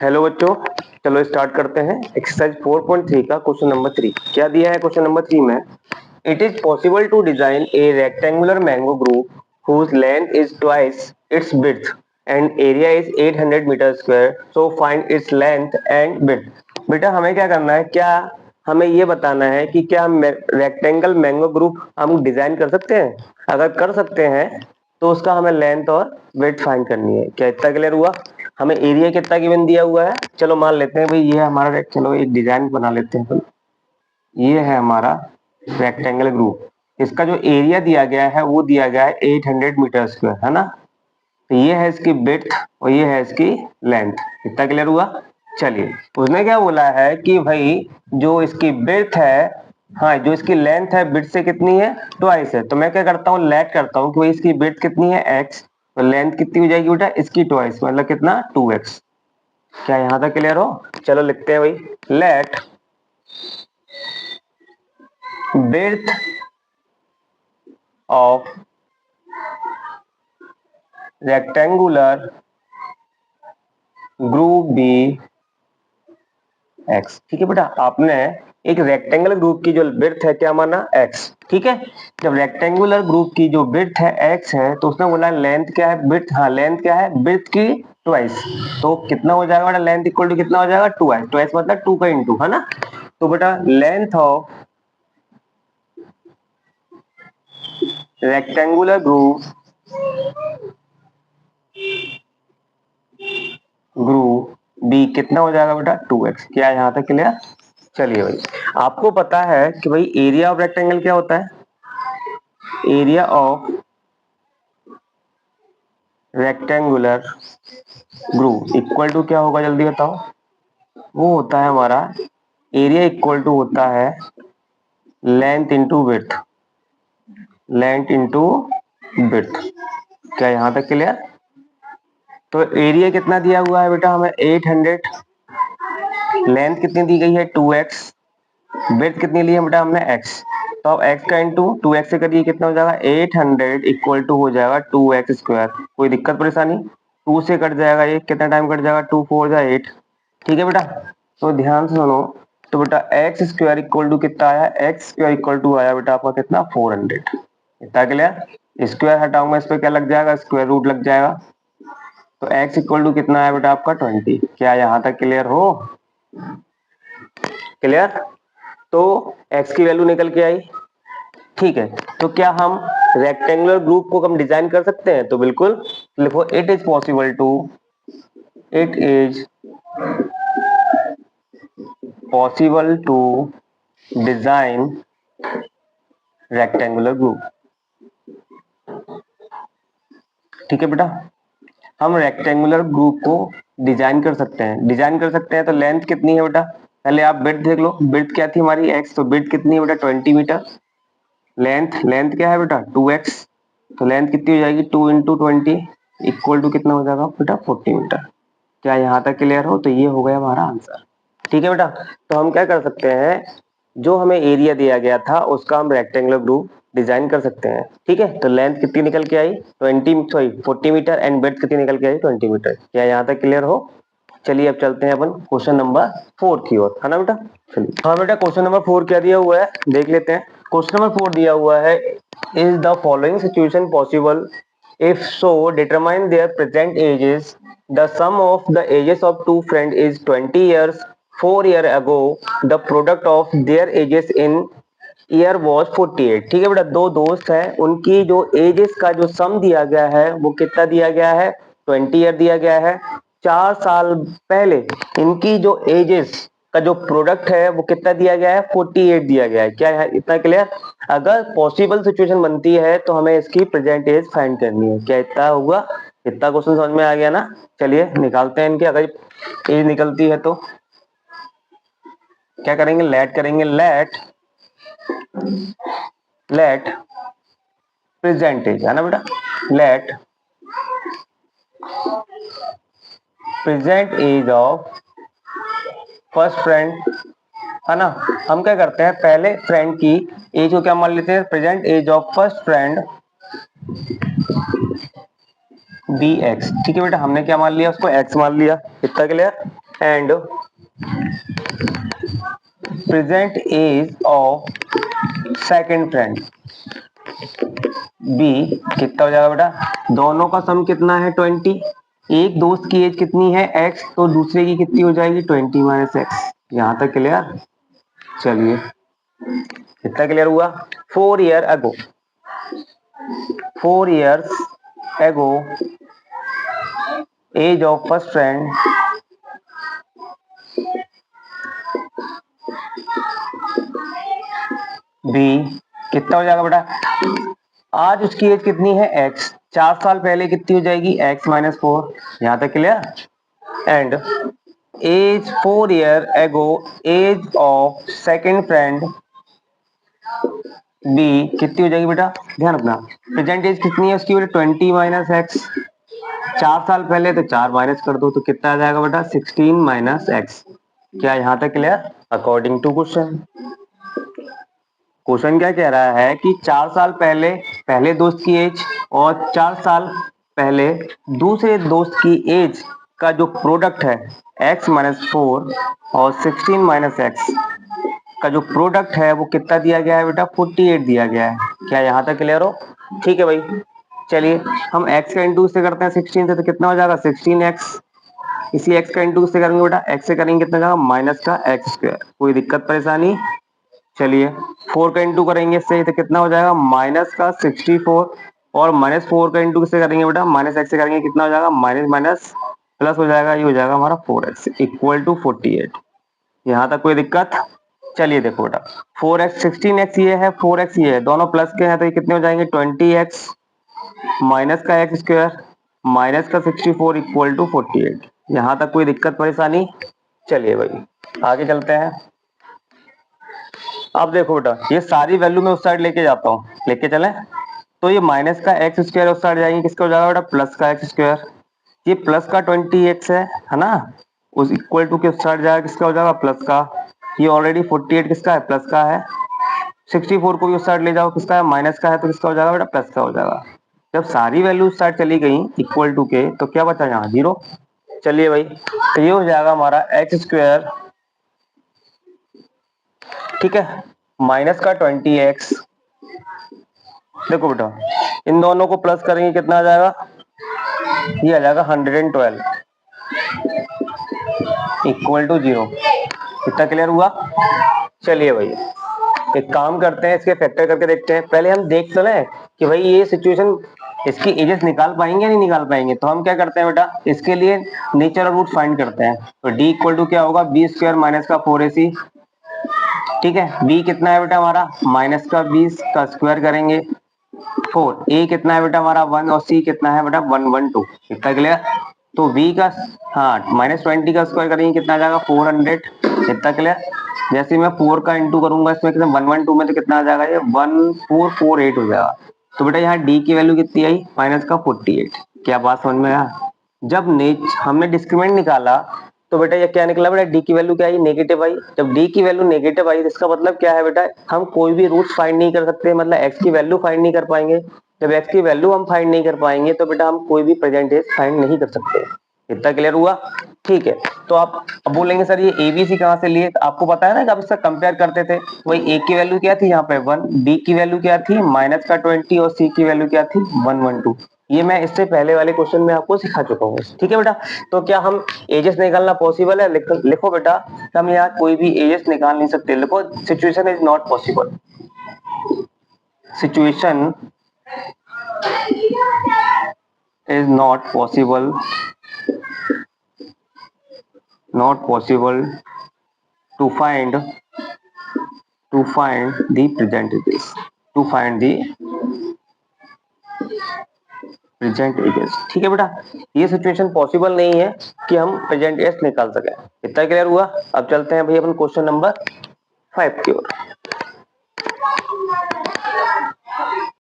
Hello बच्चों, चलो start करते हैं एक्सरसाइज 4.3 का क्वेश्चन नंबर 3। क्या दिया है क्वेश्चन नंबर 3 में? It is possible to design a rectangular mango grove whose length is twice its width and area is 800 metre square, so find its length and width। बेटा हमें क्या करना है, क्या हमें ये बताना है कि क्या हम रेक्टेंगल मैंगो ग्रुप हम डिजाइन कर सकते हैं। अगर कर सकते हैं तो उसका हमें लेंथ और विड्थ फाइंड करनी है। क्या इतना क्लियर हुआ? हमें एरिया कितना गिवन दिया हुआ है, चलो मान लेते हैं भाई ये हमारा, चलो एक डिजाइन बना लेते हैं अपन। ये है हमारा रेक्टेंगल ग्रुप, इसका जो एरिया दिया गया है वो दिया गया है 800 मीटर स्क्वायर, है ना। तो ये है इसकी विड्थ और ये है इसकी लेंथ। इतना क्लियर हुआ? चलिए, उसने क्या बोला है कि भाई जो इसकी विड्थ है, हाँ जो इसकी लेंथ है विड्थ से कितनी है, ट्वाइस है। तो मैं क्या करता हूँ, लेट करता हूँ कि भाई इसकी विड्थ कितनी है x, तो लेंथ कितनी हो जाएगी बेटा इसकी ट्वाइस, मतलब कितना 2x। क्या यहाँ तक क्लियर हो? चलो लिखते हैं भाई, let width of rectangular grove be X. ठीक है बेटा, आपने एक रेक्टेंगुलर ग्रुप की जो विड्थ है क्या माना, x। ठीक है, जब रेक्टेंगुलर ग्रुप की जो विड्थ है x है तो उसने बोला लेंथ क्या है, विड्थ, हाँ लेंथ क्या है, विड्थ की ट्वाइस। तो कितना हो जाएगा बेटा, लेंथ इक्वल टू कितना हो जाएगा, 2x। ट्वाइस मतलब 2 का इंटू, है ना। तो बेटा length of rectangular grove be कितना हो जाएगा बेटा, 2x। क्या यहाँ तक क्लियर? चलिए भाई, आपको पता है कि भाई एरिया ऑफ रेक्टेंगल क्या होता है, area of rectangular grove equal to क्या होगा, जल्दी बताओ। वो होता है हमारा एरिया इक्वल टू होता है length into width, length into width. क्या यहाँ तक क्लियर? तो एरिया कितना दिया हुआ है बेटा हमें 800, लेंथ कितनी दी गई है 2x, विड्थ कितनी ली है बेटा हमने x। तो अब x का इंटू 2x से करिए कितना हो जाएगा 800 इक्वल टू हो जाएगा 2x स्क्वायर। कोई दिक्कत परेशानी? 2 से कट जाएगा, ये कितना टाइम कट जाएगा, 2 4 जा 8। ठीक है बेटा, तो ध्यान से सुनो। तो बेटा एक्स स्क्वायर इक्वल टू कितना आया, एक्स स्क्वायर इक्वल टू आया बेटा आपका कितना, 400। इतना क्लियर? स्क्वायर हटाऊंगा इस पे क्या लग जाएगा, स्क्वायर रूट लग जाएगा। तो x इक्वल टू कितना है बेटा आपका 20। क्या यहाँ तक क्लियर हो? क्लियर? तो x की वैल्यू निकल के आई। ठीक है, तो क्या हम रेक्टेंगुलर ग्रुप को हम डिजाइन कर सकते हैं? तो बिल्कुल लिखो, it is possible to, it is possible to design rectangular grove. ठीक है बेटा, हम रेक्टेंगुलर ग्रुप को डिजाइन कर सकते हैं। डिजाइन कर सकते हैं तो लेंथ कितनी है बेटा, पहले आप विड्थ देख लो। विड्थ क्या थी हमारी x, तो विड्थ कितनी है बेटा 20 मीटर। लेंथ, लेंथ क्या है बेटा 2x, तो लेंथ कितनी हो जाएगी 2 इंटू 20 इक्वल टू कितना हो जाएगा बेटा 40 मीटर। क्या यहाँ तक क्लियर हो? तो ये हो गया हमारा आंसर। ठीक है बेटा, तो हम क्या कर सकते हैं, जो हमें एरिया दिया गया था उसका हम रेक्टेंगुलर ग्रुप डिजाइन कर सकते हैं। ठीक है, तो लेंथ कितनी निकल के आई 40 मीटर एंड विड्थ कितनी निकल के आई 20 मीटर। क्या यहाँ तक क्लियर हो? चलिए अब चलते हैं अपन क्वेश्चन नंबर 4 की ओर, है ना बेटा। चलिए, हाँ बेटा क्वेश्चन नंबर 4 क्या दिया हुआ है देख लेते हैं। क्वेश्चन नंबर 4 दिया हुआ है, is the following situation possible, if so determine their present ages। the sum of the ages of two friends is 20 years। 4 year ago the product of their ages in year was 48। ठीक है बेटा, दो दोस्त हैं, उनकी जो edges का जो सम दिया गया है वो कितना दिया गया है, 20 ईयर दिया गया है। 4 साल पहले इनकी जो एजेस का जो प्रोडक्ट है वो कितना दिया गया है, 48 दिया गया है। क्या है इतना क्लियर? अगर पॉसिबल सिचुएशन बनती है तो हमें इसकी प्रेजेंट एज फाइंड करनी है। क्या इतना होगा? इतना क्वेश्चन समझ में आ गया ना। चलिए निकालते हैं इनके, अगर एज निकलती है तो क्या करेंगे, लेट करेंगे, लेट प्रेजेंटेज, है ना बेटा, let present age of first friend, है ना। हम क्या करते हैं, पहले फ्रेंड की एज को क्या मान लेते हैं, present age of first friend bx। ठीक है बेटा, हमने क्या मान लिया उसको x मान लिया। इतना clear? And present age of second friend be कितना हो जाएगा बेटा, दोनों का सम कितना है 20, एक दोस्त की एज कितनी है x, तो दूसरे की कितनी हो जाएगी 20 माइनस एक्स। यहां तक क्लियर? चलिए कितना क्लियर हुआ? 4 year ago, 4 years ago age of first friend be कितना हो जाएगा बेटा, आज उसकी एज कितनी है x, 4 साल पहले कितनी हो जाएगी x माइनस 4। यहां तक clear? And age 4 year ago age of second friend be कितनी हो जाएगी बेटा, ध्यान रखना प्रेजेंट एज कितनी है उसकी बेटा 20 माइनस एक्स, 4 साल पहले तो 4 माइनस कर दो तो कितना आ जाएगा बेटा 16 माइनस एक्स। क्या यहां तक clear? According to question, question क्या कह रहा है कि 4 साल पहले पहले दोस्त की एज और 4 साल पहले दूसरे दोस्त की एज का जो प्रोडक्ट है x माइनस 4 और 16 माइनस एक्स का जो प्रोडक्ट है वो कितना दिया गया है बेटा 48 दिया गया है। क्या यहाँ तक क्लियर हो? ठीक है भाई, चलिए हम x का इंटू से करते हैं 16 से तो कितना हो जाएगा 16x, इसी x का इंटू से करेंगे बेटा x से करेंगे कितना जाएगा माइनस का एक्स स्क्वायर। कोई दिक्कत परेशानी? चलिए 4 का इंटू करेंगे इससे तो कितना हो जाएगा माइनस का 64 और माइनस 4 का इंटू से करेंगे बेटा माइनस एक्स से करेंगे कितना हो जाएगा माइनस माइनस प्लस हो जाएगा, ये हो जाएगा हमारा 4x इक्वल टू 48। यहाँ तक कोई दिक्कत? चलिए देखो बेटा 4x 16x ये है 4x ये है, दोनों प्लस के हैं तो ये कितने हो जाएंगे 20x माइनस का एक्स स्क्वायर माइनस का 64 इक्वल टू 48। यहाँ तक कोई दिक्कत परेशानी? चलिए भाई आगे चलते हैं। अब देखो बेटा ये सारी वैल्यू मैं उस साइड लेके जाता हूँ, लेके चले तो ये माइनस का एक्स स्क्वायर उस साइड जाएंगे किसका हो जाएगा बेटा प्लस का एक्स स्क्वायर, ये प्लस का 20x है ना, उस इक्वल टू के उस साइड जाएगा किसका हो जाएगा प्लस का, ये ऑलरेडी 48 किसका है प्लस का है, 64 को भी उस साइड ले जाओ किसका है माइनस का है तो किसका हो जाएगा बेटा प्लस का हो जाएगा। जब सारी वैल्यू उस साइड चली गई इक्वल टू के तो क्या बचा यहाँ 0। चलिए भाई तो ये हो जाएगा हमारा एक्स स्क्वायर, ठीक है, माइनस का 20x, देखो बेटा इन दोनों को प्लस करेंगे कितना आ जाएगा, ये आ जाएगा 112 इक्वल टू 0। कितना क्लियर हुआ? चलिए भाई एक काम करते हैं इसके फैक्टर करके देखते हैं, पहले हम देख तो लें कि भाई ये सिचुएशन इसकी एजेस निकाल पाएंगे या नहीं निकाल पाएंगे। तो हम क्या करते हैं बेटा इसके लिए नेचुरल रूट फाइंड करते हैं, तो d इक्वल टू क्या होगा बी स्क्वायर माइनस का 4ac, ठीक है, b कितना है बेटा हमारा माइनस का 20 का स्क्वायर करेंगे 4, a कितना है बेटा हमारा 1 और c कितना है बेटा 112। कितना क्लियर? तो v का हाँ माइनस 20 का स्क्वायर करेंगे कितना आ जाएगा 400। कितना क्लियर? जैसे मैं 4 का इंटू करूंगा इसमें कितना 112 में तो कितना आ जाएगा ये 1448 हो जाएगा। तो बेटा यहाँ d की वैल्यू कितनी आई माइनस का 48। क्या बात समझ में आया? जब हमने डिस्क्रिमिनेंट निकाला तो बेटा ये क्या निकला बेटा d की वैल्यू क्या आई नेगेटिव आई। जब d की वैल्यू नेगेटिव आई तो इसका मतलब क्या है बेटा हम कोई भी रूट फाइंड नहीं कर सकते, मतलब x की वैल्यू फाइंड नहीं कर पाएंगे। जब x की वैल्यू हम फाइंड नहीं कर पाएंगे तो बेटा हम कोई भी प्रेजेंट एज फाइंड नहीं कर सकते। इतना क्लियर हुआ? ठीक है, तो आप अब बोलेंगे सर ये एबीसी कहाँ से लिए, तो आपको पता है ना कि आप इसका कंपेयर करते थे, वही a की वैल्यू क्या थी यहाँ पे 1, d की वैल्यू क्या थी माइनस का 20 और c की वैल्यू क्या थी 112। ये मैं इससे पहले वाले क्वेश्चन में आपको सिखा चुका हूँ। ठीक है बेटा, तो क्या हम एजेस निकालना पॉसिबल है? लिखो बेटा हम यहाँ कोई भी एजेस निकाल नहीं सकते। लिखो situation is not possible, situation is not possible, not possible to find the present ages, to find the present ages। ठीक है बेटा, ये सिचुएशन पॉसिबल नहीं है कि हम प्रेजेंट एज निकाल सके। इतना क्लियर हुआ? अब चलते हैं भाई अपन क्वेश्चन नंबर 5 की ओर।